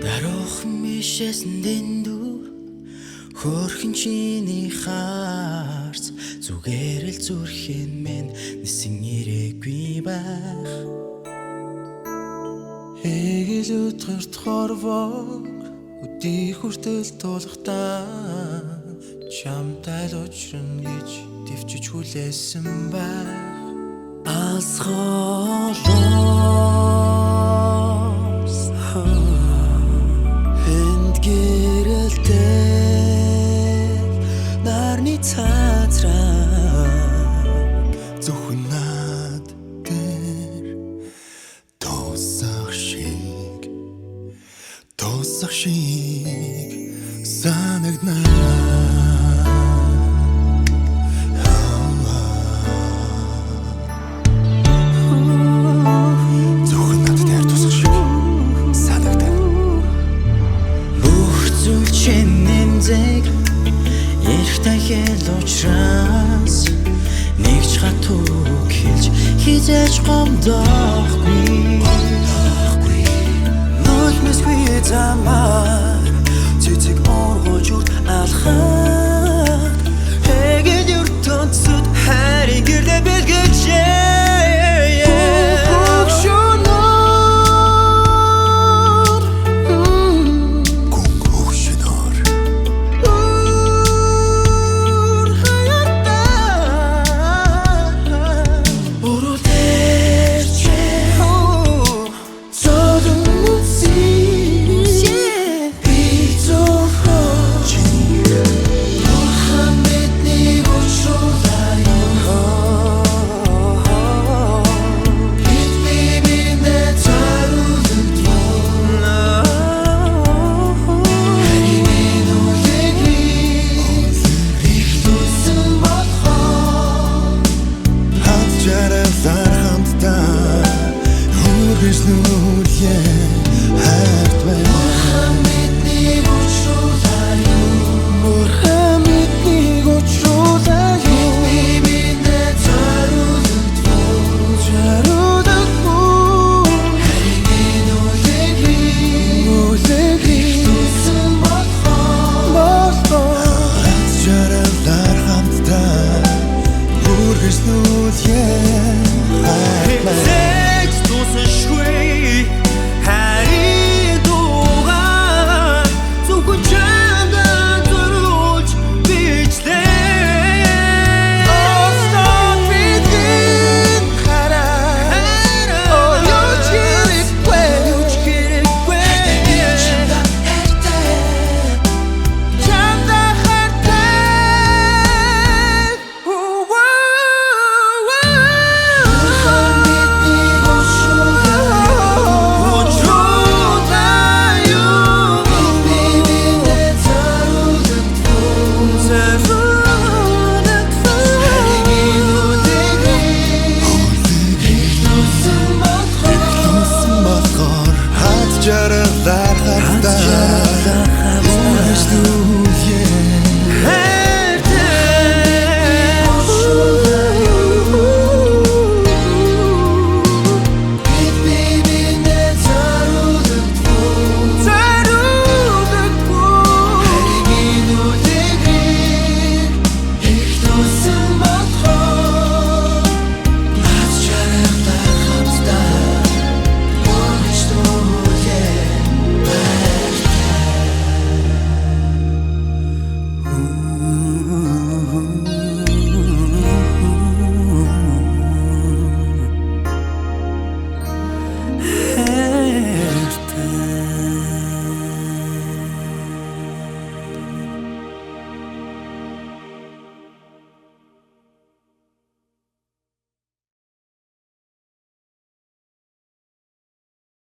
Даруухан мишээсэн дэндүү хөөрхөн чиний хаарц зүгээр л зүрхэн минь нисэн ирээгүй байх Эгэл өдгөрт хорвог өдий хүртэл тулахтаа чамтай л учрна гэж төвчж хүлээсэн байх Асхолоос энд гэрэлтэй нарны цаазраа зөвхөн над дээр тосах шиг санагнаа Эрхтайхэл учраас нэгч хатуг хэлж хизээж гомдохгүй Нөлмөсгүй замаар цэцэг оргож үрд алхаад Эгэл ертөнцөд хайрын гэрдэ бэлгэжээ Yeah